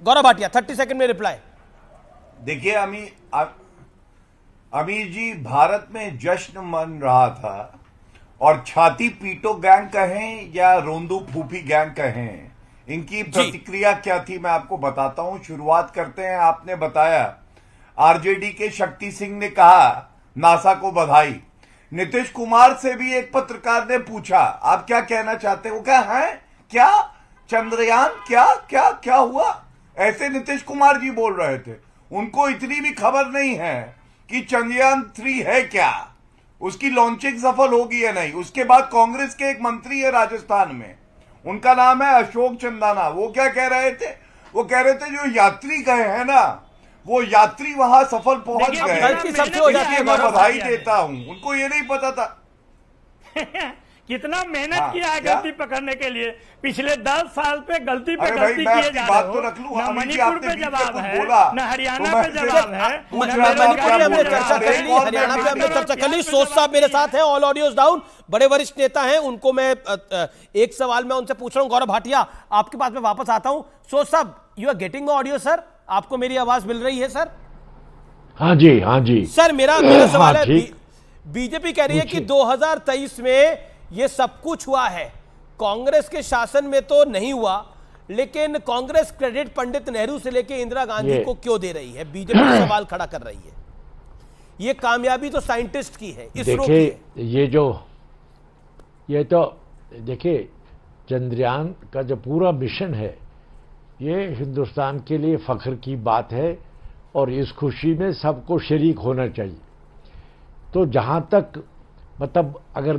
Gaurav Bhatia 30 second में reply. देखिए अमीर जी, भारत में जश्न मन रहा था और छाती पीटो गैंग कहें या रोंदू फूफी गैंग कहें, इनकी प्रतिक्रिया क्या थी मैं आपको बताता हूं। शुरुआत करते हैं। आपने बताया आरजेडी के शक्ति सिंह ने कहा नासा को बधाई। नीतीश कुमार से भी एक पत्रकार ने पूछा आप क्या कहना चाहते हो, क्या है क्या चंद्रयान क्या क्या क्या हुआ, ऐसे नीतीश कुमार जी बोल रहे थे। उनको इतनी भी खबर नहीं है कि चंद्रयान 3 है क्या, उसकी लॉन्चिंग सफल होगी या नहीं। उसके बाद कांग्रेस के एक मंत्री है राजस्थान में, उनका नाम है अशोक चंदाना। वो क्या कह रहे थे, वो कह रहे थे जो यात्री गए हैं ना, वो यात्री वहां सफल पहुंच गए। मैं बधाई देता हूं, उनको ये नहीं पता था कितना मेहनत किया है गलती पकड़ने के लिए। पिछले 10 साल पे गलती पे गलती किए जा रहे हो। ना मणिपुर पे जवाब है, ना हरियाणा पे जवाब है। मणिपुर हमने चर्चा कर ली, हरियाणा पे हमने चर्चा कर ली। सोच साहब मेरे साथ हैं, ऑल ऑडियोज डाउन, बड़े वरिष्ठ नेता हैं। उनको मैं एक सवाल मैं उनसे पूछ रहा हूं। गौरव भाटिया आपके पास में वापस आता हूं। सोच साहब, you are getting audio sir, आपको मेरी आवाज मिल रही है सर? हाँ जी सर, मेरा सवाल है, बीजेपी कह रही है कि 2023 में ये सब कुछ हुआ है, कांग्रेस के शासन में तो नहीं हुआ, लेकिन कांग्रेस क्रेडिट पंडित नेहरू से लेकर इंदिरा गांधी को क्यों दे रही है? बीजेपी सवाल खड़ा कर रही है। ये कामयाबी तो साइंटिस्ट की है, इसरो की है। ये तो देखिए, चंद्रयान का जो पूरा मिशन है ये हिंदुस्तान के लिए फख्र की बात है और इस खुशी में सबको शरीक होना चाहिए। तो जहां तक मतलब अगर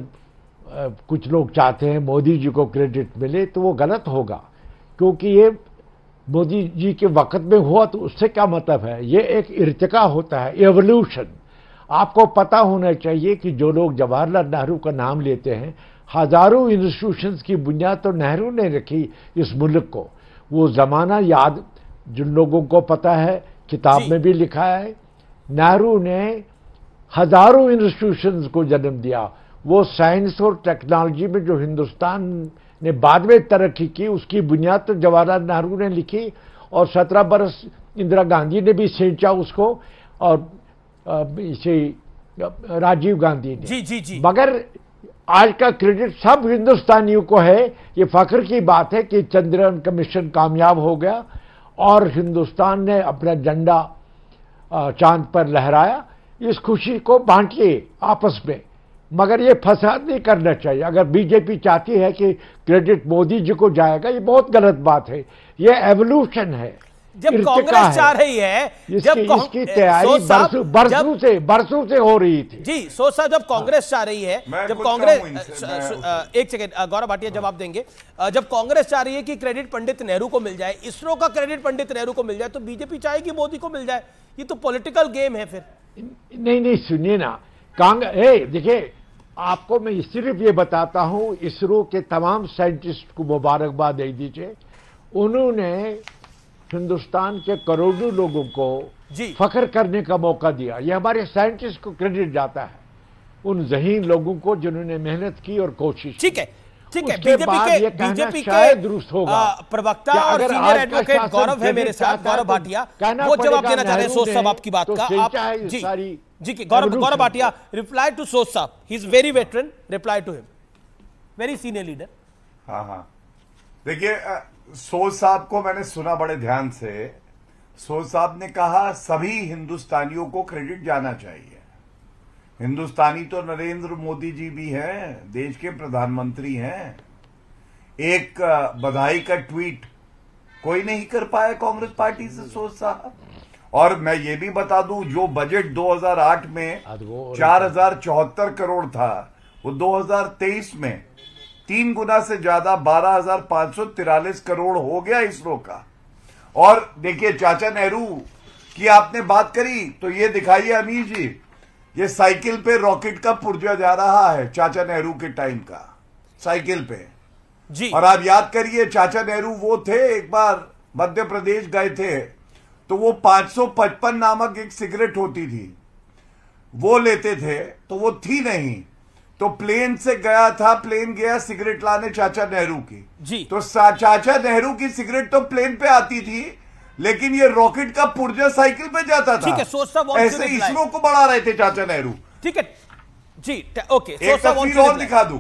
कुछ लोग चाहते हैं मोदी जी को क्रेडिट मिले तो वो गलत होगा, क्योंकि ये मोदी जी के वक्त में हुआ तो उससे क्या मतलब है। ये एक इर्तिका होता है, एवोल्यूशन। आपको पता होना चाहिए कि जो लोग जवाहरलाल नेहरू का नाम लेते हैं, हजारों इंस्टीट्यूशंस की बुनियाद तो नेहरू ने रखी इस मुल्क को। वो जमाना याद जिन लोगों को पता है, किताब में भी लिखा है, नेहरू ने हजारों इंस्टीट्यूशंस को जन्म दिया। वो साइंस और टेक्नोलॉजी में जो हिंदुस्तान ने बाद में तरक्की की, उसकी बुनियाद तो जवाहरलाल नेहरू ने लिखी और 17 बरस इंदिरा गांधी ने भी सिंचा उसको, और इसे राजीव गांधी ने। जी। मगर आज का क्रेडिट सब हिंदुस्तानियों को है। ये फख्र की बात है कि चंद्रयान का मिशन कामयाब हो गया और हिंदुस्तान ने अपना झंडा चांद पर लहराया। इस खुशी को बांटिए आपस में, मगर ये फसाद नहीं करना चाहिए। अगर बीजेपी चाहती है कि क्रेडिट मोदी जी को जाएगा, ये बहुत गलत बात है। ये एवोल्यूशन है। जब कांग्रेस चाह रही है, इसकी तैयारी बरसों से हो रही थी। जी सोच साहब, जब कांग्रेस चाह रही है, जब कांग्रेस एक सेकंड गौरव भाटिया जवाब देंगे। जब कांग्रेस चाह रही है कि क्रेडिट पंडित नेहरू को मिल जाए, इसरो का क्रेडिट पंडित नेहरू को मिल जाए, तो बीजेपी चाहेगी मोदी को मिल जाए। ये तो पॉलिटिकल गेम है फिर। नहीं सुनिए ना, देखिए आपको मैं सिर्फ ये बताता हूं, इसरो के तमाम साइंटिस्ट को मुबारकबाद दे दीजिए। उन्होंने हिंदुस्तान के करोड़ों लोगों को फख्र करने का मौका दिया। ये हमारे साइंटिस्ट को क्रेडिट जाता है, उन ज़हीन लोगों को जिन्होंने मेहनत की और कोशिश। ठीक है। बीजेपी के दुरुस्त होगा प्रवक्ता और सीनियर एडवोकेट गौरव है मेरे साथ, गौरव भाटिया, वो जवाब देना चाह रहे हैं सोच साहब आपकी बात का। आप जी गौरव भाटिया, रिप्लाई टू सोच साहब, he is very veteran, reply to him, very senior leader. हाँ देखिए, सोच साहब को मैंने सुना बड़े ध्यान से। सोच साहब ने कहा सभी हिंदुस्तानियों को क्रेडिट जाना चाहिए। हिंदुस्तानी तो नरेंद्र मोदी जी भी हैं, देश के प्रधानमंत्री हैं। एक बधाई का ट्वीट कोई नहीं कर पाया कांग्रेस पार्टी से, सोच साहब। और मैं ये भी बता दूं, जो बजट 2008 में 4074 करोड़ था, वो 2023 में 3 गुना से ज्यादा 12,543 करोड़ हो गया इसरो का। और देखिए, चाचा नेहरू की आपने बात करी, तो ये दिखाइए अमीर जी, ये साइकिल पे रॉकेट का पुर्जा जा रहा है चाचा नेहरू के टाइम का, साइकिल पे जी। और आप याद करिए, चाचा नेहरू वो थे, एक बार मध्य प्रदेश गए थे तो वो 555 नामक एक सिगरेट होती थी, वो लेते थे, तो वो थी नहीं, तो प्लेन से गया था, प्लेन गया सिगरेट लाने चाचा नेहरू की जी। तो चाचा नेहरू की सिगरेट तो प्लेन पे आती थी, लेकिन ये रॉकेट का पुर्जा साइकिल पे जाता था। ठीक है, सोचा ऐसे इसरो को बढ़ा रहे थे चाचा नेहरू। ठीक है जी, ओके। एक तस्वीर और दिखा दूं,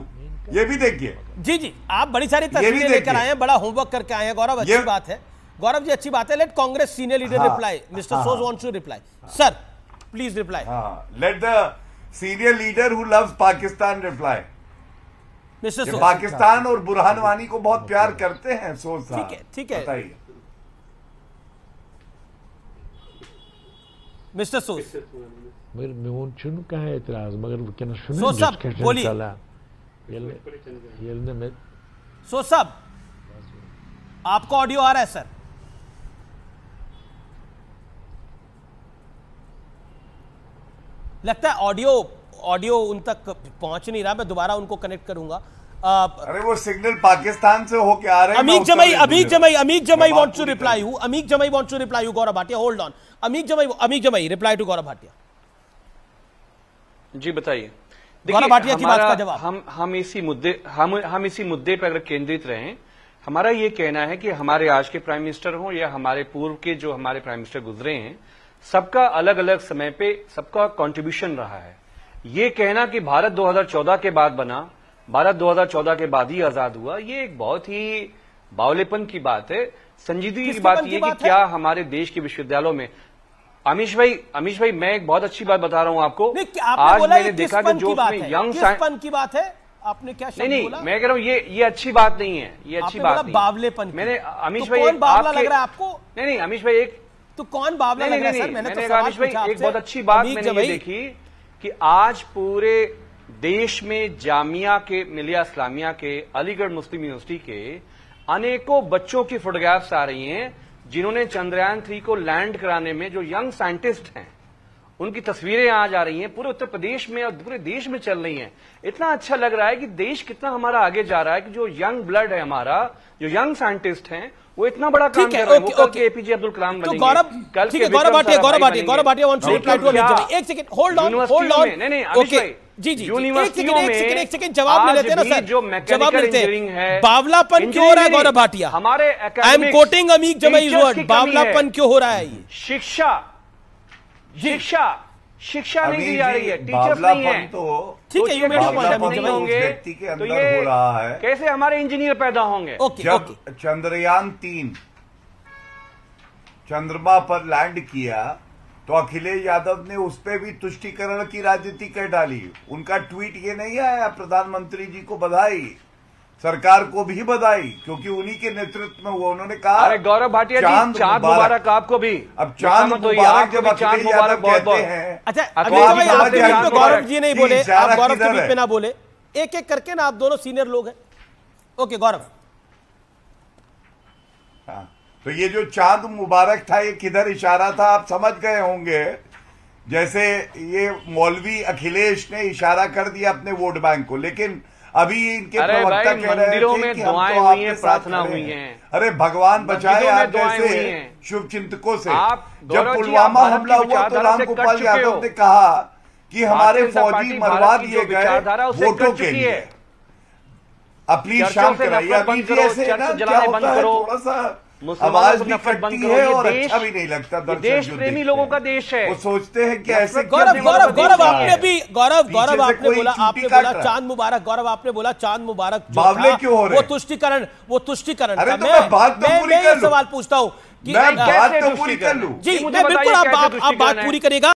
ये भी देखिए। जी जी, आप बड़ी सारी तस्वीरें लेकर आए हैं, बड़ा होमवर्क करके आए हैं गौरव, अच्छी बात है गौरव जी, अच्छी बात है। Let Congress senior leader reply. Mr Soz wants to reply. Sir please reply. Let the senior leader who loves Pakistan reply. Mr Soz, Pakistan और बुरहान वानी को बहुत प्यार करते हैं सोज साहब। ठीक है, ठीक है, बताइए मिस्टर सोज। कहा एतराज मगर सोज साहब बोलिए। सोज साहब आपको ऑडियो आ रहा है सर? लगता है ऑडियो उन तक पहुंच नहीं रहा, मैं दोबारा उनको कनेक्ट करूंगा। अरे वो सिग्नल पाकिस्तान से होके आ रहे हैं। अमीक जमाई वांट्स टू रिप्लाई हूं। अमीक जमाई वांट्स टू रिप्लाई हूं Gaurav Bhatia. Hold on. Ameeq Jamai reply to Gaurav Bhatia. जी बताइए। गौरव भाटिया की बात का जवाब। हम इसी मुद्दे पर अगर केंद्रित रहें, हमारा ये कहना है कि हमारे आज के प्राइम मिनिस्टर हों या हमारे पूर्व के जो हमारे प्राइम मिनिस्टर गुजरे हैं, सबका अलग अलग समय पे सबका कंट्रीब्यूशन रहा है। ये कहना कि भारत 2014 के बाद बना, भारत 2014 के बाद ही आजाद हुआ, ये एक बहुत ही बावलेपन की बात है। संजीदगी की बात यह कि क्या हमारे देश के विश्वविद्यालयों में अमीश भाई मैं एक बहुत अच्छी बात बता रहा हूं आपको। आज मैंने देखा कि जो यंग की बात है, आपने क्या नहीं मैं कह रहा हूं ये अच्छी बात नहीं है, ये अच्छी बात नहीं। बावलेपन मैंने अमीश भाई कौन बावला लग रहा है आपको? नहीं अमीश भाई एक तो कौन बावला लग रहा है सर? मैंने तो अमीश भाई एक बहुत अच्छी बात मैंने ये देखी कि आज पूरे देश में जामिया के, मिलिया इस्लामिया के, अलीगढ़ मुस्लिम यूनिवर्सिटी के अनेकों बच्चों की फोटोग्राफ्स आ रही हैं जिन्होंने चंद्रयान 3 को लैंड कराने में, जो यंग साइंटिस्ट हैं, उनकी तस्वीरें आज आ रही हैं, पूरे उत्तर प्रदेश में और पूरे देश में चल रही हैं। इतना अच्छा लग रहा है कि देश कितना हमारा आगे जा रहा है कि जो यंग ब्लड है हमारा, जो यंग साइंटिस्ट हैं, वो इतना बड़ा काम कर रहे हैं। वो कल के एपीजे अब्दुल कलाम बनेंगे। कल के Gaurav Bhatia wants to reply to Amit. एक सेकंड होल्ड ऑन। नहीं अमित भाई जी यूनिवर्सिटियों में एक सेकंड जवाब ले लेते हैं ना सर, जो मैकेनिकल इंजीनियरिंग है, बावलापन क्यों हो रहा है गौरव भाटिया? हमारे आई एम कोटिंग अमीक जमाई's वर्ड, बावलापन क्यों हो रहा है? ये शिक्षा नहीं दी जा रही है, टीचर्स नहीं है। ठीक है, नहीं होंगे तो ये हो रहा है। कैसे हमारे इंजीनियर पैदा होंगे? जब चंद्रयान 3 चंद्रमा पर लैंड किया तो अखिलेश यादव ने उस पर भी तुष्टीकरण की राजनीति कर डाली। उनका ट्वीट ये नहीं आया प्रधानमंत्री जी को बधाई, सरकार को भी बधाई, क्योंकि उन्हीं के नेतृत्व में हुआ। उन्होंने कहा अरे गौरव भाटिया जी, चांद मुबारक आपको भी। अब चांद मुबारक जब अखिलेश यादव कहते हैं, अच्छा आप गौरव जी नहीं बोले, आप गौरव के बीच में ना बोले, एक एक करके ना, आप दोनों सीनियर लोग हैं। ओके गौरव। तो ये जो चांद मुबारक था, ये किधर इशारा था आप समझ गए होंगे। जैसे ये मौलवी अखिलेश ने इशारा कर दिया अपने वोट बैंक को, लेकिन अभी इनके प्रवक्ता कह रहे हैं मंदिरों में दुआएं हुई हैं, प्रार्थना हुई हैं। अरे भगवान बचाए आप जैसे शुभ चिंतकों से। जब पुलवामा हमला हुआ तो रामगोपाल यादव ने कहा कि हमारे फौजी मरवा दिए गए वोटों के लिए। अब प्लीज शांत कराइए। अभी ऐसे ना क्या होता है, थोड़ा सा आवाज भी कटती है और अच्छा भी नहीं लगता। देश प्रेमी लोगों का देश है, वो सोचते हैं कि ऐसे। गौरव आपने भी आपने बोला चांद मुबारक। गौरव आपने बोला चांद मुबारक, बावले क्यों हो रहे? वो तुष्टिकरण। अरे तो मैं बात तो पूरी कर लूं। सवाल पूछता हूँ कि मैं बात तो पूरी कर लूं। जी मैं बिल्कुल, आप बात पूरी करेगा।